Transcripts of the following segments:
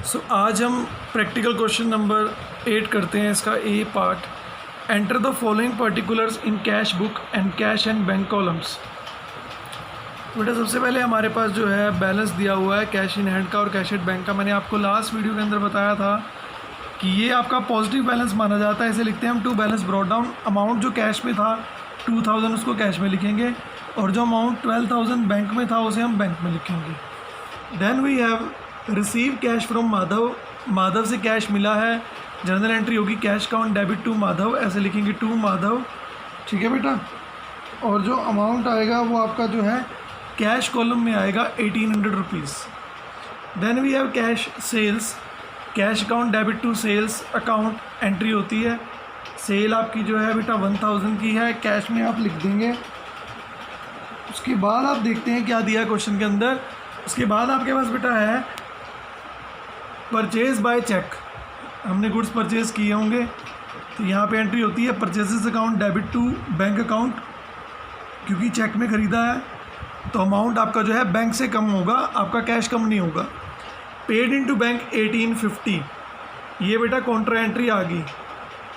आज हम practical question number 8 करते हैं। इसका A part, enter the following particulars in cash book and cash and bank columns. बेटा सबसे पहले हमारे पास जो है बैलेंस दिया हुआ है कैश इन हैंड का और कैश एट बैंक का। मैंने आपको लास्ट वीडियो के अंदर बताया था कि ये आपका पॉजिटिव बैलेंस माना जाता है। इसे लिखते हैं हम to balance brought down. Amount जो कैश में था 2000 उसको कैश में लिखेंगे और जो अमाउंट 12,000 बैंक में था उसे हम बैंक में लिखेंगे। Then we have receive cash from Madhav. Madhav से कैश मिला है, जर्नल एंट्री होगी cash count debit to Madhav, ऐसे लिखेंगे टू माधव। ठीक है बेटा। और जो अमाउंट आएगा वो आपका जो है कैश कॉलम में आएगा 1800 rupees. Then we have cash sales. Cash account debit to sales account entry होती है। सेल आपकी जो है बेटा 1000 की है, कैश में आप लिख देंगे। उसके बाद आप देखते हैं क्या दिया क्वेश्चन के अंदर। उसके बाद आपके पास बेटा है परचेज बाय चेक। हमने गुड्स परचेज किए होंगे तो यहाँ पे एंट्री होती है purchases account debit to bank account, क्योंकि चेक में ख़रीदा है तो अमाउंट आपका जो है बैंक से कम होगा, आपका कैश कम नहीं होगा। पेड इनटू बैंक 1850, ये बेटा कॉन्ट्रा एंट्री आ गई।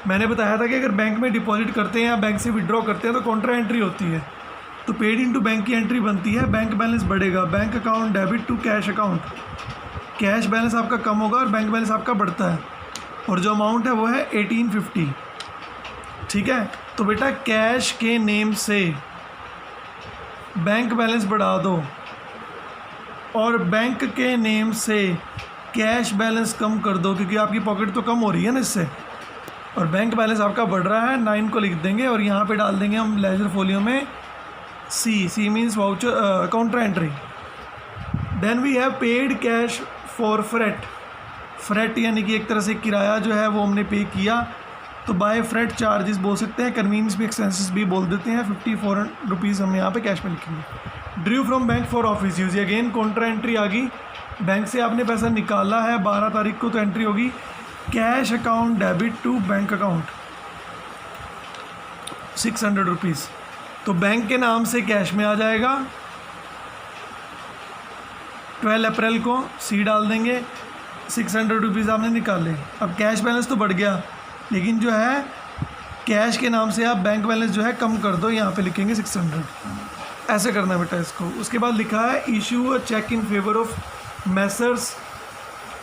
मैंने बताया था कि अगर बैंक में डिपॉजिट करते हैं या बैंक से विड्रॉ करते हैं तो कॉन्ट्रा एंट्री होती है, तो पेड इनटू बैंक की एंट्री बनती है। बैंक बैलेंस बढ़ेगा, bank account debit to cash account, cash balance आपका कम होगा और बैंक बैलेंस आपका बढ़ता है और जो अमाउंट है वो है 1850। ठीक है। तो बेटा कैश के नेम से बैंक बैलेंस बढ़ा दो और बैंक के नेम से कैश बैलेंस कम कर दो, क्योंकि आपकी पॉकेट तो कम हो रही है ना इससे, और बैंक बैलेंस आपका बढ़ रहा है। 9 को लिख देंगे और यहाँ पे डाल देंगे हम लेजर फोलियो में C means voucher counter entry. Then we have paid cash for freight. Freight यानी कि एक तरह से किराया जो है वो हमने पे किया, तो बाय फ्रेट चार्जेस बोल सकते हैं, कन्वीनियंस भी एक्सपेंसेस भी बोल देते हैं। 54 रुपीज़ हम यहाँ पे कैश में लिखेंगे। Drew from bank for office use, again contra entry आ गई। बैंक से आपने पैसा निकाला है 12 तारीख को, तो एंट्री होगी cash account debit to bank account 600 rupees, तो बैंक के नाम से कैश में आ जाएगा। 12 अप्रैल को सी डाल देंगे, 600 रुपीज़ आपने निकाले। अब कैश बैलेंस तो बढ़ गया, लेकिन जो है कैश के नाम से आप बैंक बैलेंस जो है कम कर दो, यहाँ पे लिखेंगे 600। ऐसे करना है बेटा इसको। उसके बाद लिखा है issue a cheque in favour of Messrs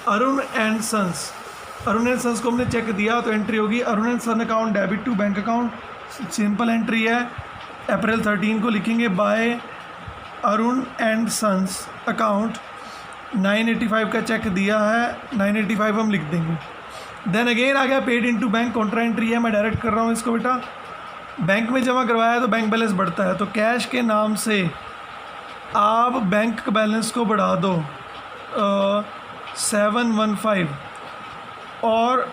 Arun and sons. Arun and sons को हमने चेक दिया तो एंट्री होगी Arun and son account debit to bank account. Simple entry है। अप्रैल 13 को लिखेंगे by Arun and sons account 985 का चेक दिया है, 985 हम लिख देंगे। देन अगेन आ गया paid into bank, Contra entry है। मैं डायरेक्ट कर रहा हूँ इसको बेटा। बैंक में जमा करवाया तो बैंक बैलेंस बढ़ता है, तो कैश के नाम से आप बैंक बैलेंस को बढ़ा दो 715 और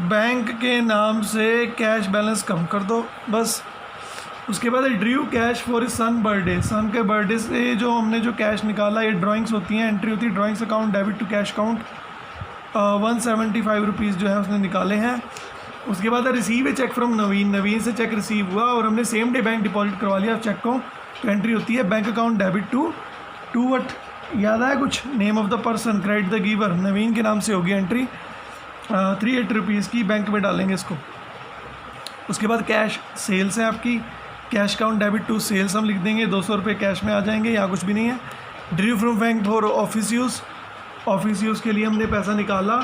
बैंक के नाम से कैश बैलेंस कम कर दो, बस। उसके बाद drew cash for his son birthday. Son के बर्थडे से जो हमने जो कैश निकाला, ये ड्राइंग्स होती हैं, एंट्री होती है drawings account debit to cash account 175 rupees जो है उसने निकाले हैं। उसके बाद receive a cheque from Naveen. Naveen से चेक रिसीव हुआ और हमने सेम डे बैंक डिपॉजिट करवा लिया चेक को, तो एंट्री होती है bank account debit to what याद आया कुछ, name of the person, credit the giver, Naveen के नाम से होगी एंट्री 380 रुपीज़ की, बैंक में डालेंगे इसको। उसके बाद कैश सेल्स है आपकी, cash account debit to sales हम लिख देंगे, 200 रुपये कैश में आ जाएंगे, यहाँ कुछ भी नहीं है। Drew from bank for office use, office use के लिए हमने पैसा निकाला।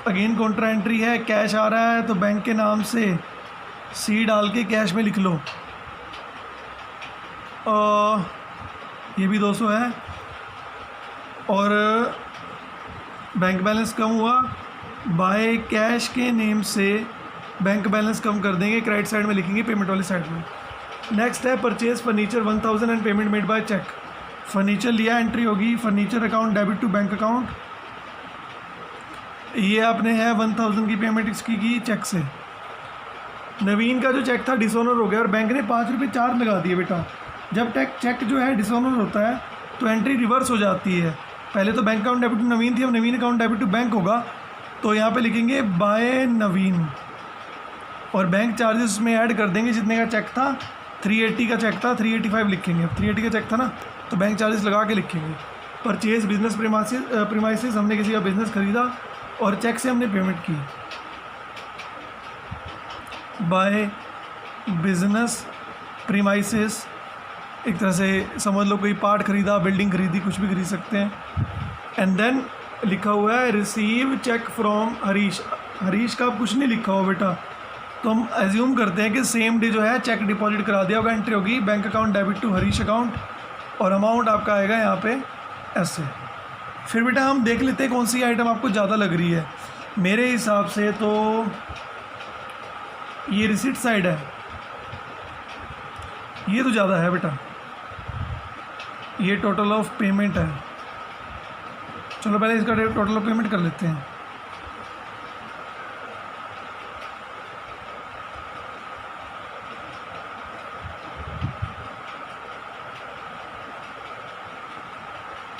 अगेन कॉन्ट्रा एंट्री है, कैश आ रहा है तो बैंक के नाम से सी डाल के कैश में लिख लो। ये भी 200 है और बैंक बैलेंस कम हुआ, बाय कैश के नेम से बैंक बैलेंस कम कर देंगे, क्रेडिट साइड में लिखेंगे, पेमेंट वाली साइड में। नेक्स्ट है purchase furniture 1000 and payment made by cheque. Furniture लिया, एंट्री होगी furniture account debit to bank account. ये आपने है 1000 की पेमेंट इसकी की चेक से। नवीन का जो चेक था डिसऑनर हो गया और बैंक ने 5 रुपये चार्ज लगा दिए बेटा। जब चेक जो है डिसऑनर होता है तो एंट्री रिवर्स हो जाती है। पहले तो बैंक अकाउंट डेबिट टू नवीन थी, अब नवीन अकाउंट डेबिट टू बैंक होगा, तो यहाँ पे लिखेंगे बाय नवीन और बैंक चार्जेस में ऐड कर देंगे जितने का चेक था। 380 का चेक था, 385 लिखेंगे। अब 380 का चेक था ना, तो बैंक चार्जेस लगा के लिखेंगे। परचेज बिजनेस प्रीमाइसिस, हमने किसी का बिजनेस खरीदा और चेक से हमने पेमेंट की। बाय बिजनेस प्रीमाइसिस, एक तरह से समझ लो कोई पार्ट खरीदा, बिल्डिंग खरीदी, कुछ भी खरीद सकते हैं। एंड देन लिखा हुआ है receive cheque from Harish. Harish का कुछ नहीं लिखा हुआ बेटा, तो हम एज्यूम करते हैं कि सेम डे जो है चेक डिपॉजिट करा दिया होगा, एंट्री होगी bank account debit to Harish account, और अमाउंट आपका आएगा यहाँ पे ऐसे। फिर बेटा हम देख लेते हैं कौन सी आइटम आपको ज़्यादा लग रही है। मेरे हिसाब से तो ये रिसीट साइड है, ये तो ज़्यादा है बेटा, ये टोटल ऑफ पेमेंट है। चलो पहले इसका टोटल ऑफ पेमेंट कर लेते हैं।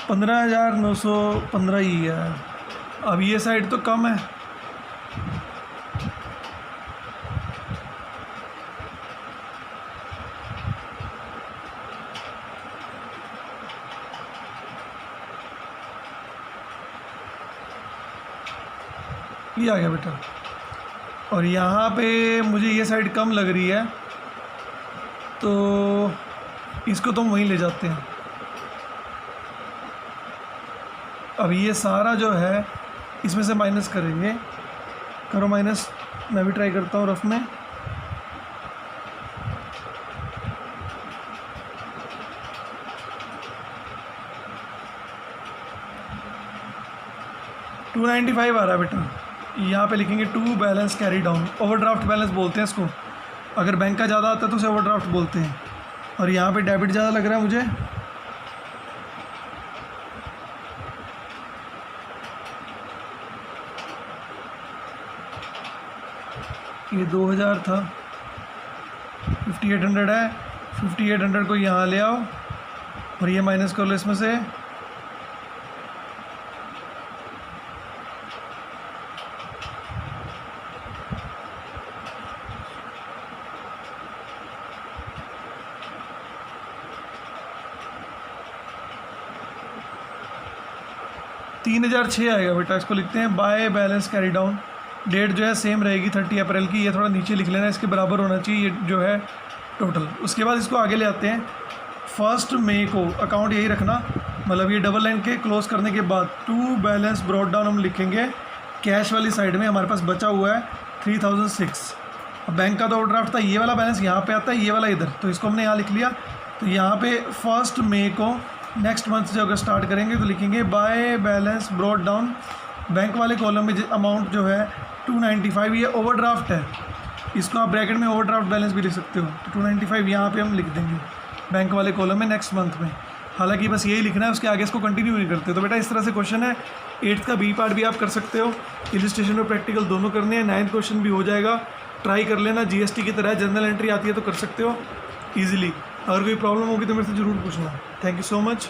$15,915 ही है। अब ये साइड तो कम है, ये आ गया बेटा, और यहाँ पे मुझे ये साइड कम लग रही है, तो इसको तो हम वहीं ले जाते हैं। अब ये सारा जो है इसमें से माइनस करेंगे, करो माइनस, मैं भी ट्राई करता हूँ रफ में। $295 आ रहा है बेटा। यहाँ पे लिखेंगे to balance carry down, overdraft balance बोलते हैं इसको। अगर बैंक का ज़्यादा आता है तो उसे ओवरड्राफ्ट बोलते हैं, और यहाँ पे डेबिट ज़्यादा लग रहा है मुझे, ये 2000 था, 5800 है, 5800 को यहाँ ले आओ और ये माइनस कर लो इसमें से, $3006 आएगा बेटा। इसको लिखते हैं by balance carry down. Date जो है सेम रहेगी 30 अप्रैल की, ये थोड़ा नीचे लिख लेना, इसके बराबर होना चाहिए ये जो है टोटल। उसके बाद इसको आगे ले आते हैं 1 मई को, अकाउंट यही रखना, मतलब ये डबल लाइन के क्लोज करने के बाद टू बैलेंस ब्रॉड डाउन हम लिखेंगे कैश वाली साइड में। हमारे पास बचा हुआ है 3006। अब बैंक का तो ओवरड्राफ्ट था, ये वाला बैलेंस यहाँ पे आता है, ये वाला इधर, तो इसको हमने यहाँ लिख लिया। तो यहाँ पे 1 मई को नेक्स्ट मंथ से अगर स्टार्ट करेंगे तो लिखेंगे by balance brought down. Bank वाले कॉलम में अमाउंट जो है 295, ये ओवरड्राफ्ट है, इसको आप ब्रैकेट में ओवरड्राफ्ट बैलेंस भी लिख सकते हो। तो 295 यहाँ पे हम लिख देंगे बैंक वाले कॉलम में नेक्स्ट मंथ में। हालांकि बस यही लिखना है, उसके आगे इसको कंटिन्यू नहीं करते। तो बेटा इस तरह से क्वेश्चन है। 8th का बी पार्ट भी आप कर सकते हो, इलिस्ट्रेशन और प्रैक्टिकल दोनों करने हैं। 9th क्वेश्चन भी हो जाएगा, ट्राई कर लेना। जीएसटी की तरह जनरल एंट्री आती है तो कर सकते हो ईजिली। अगर कोई प्रॉब्लम होगी तो मेरे से ज़रूर पूछना। Thank you so much.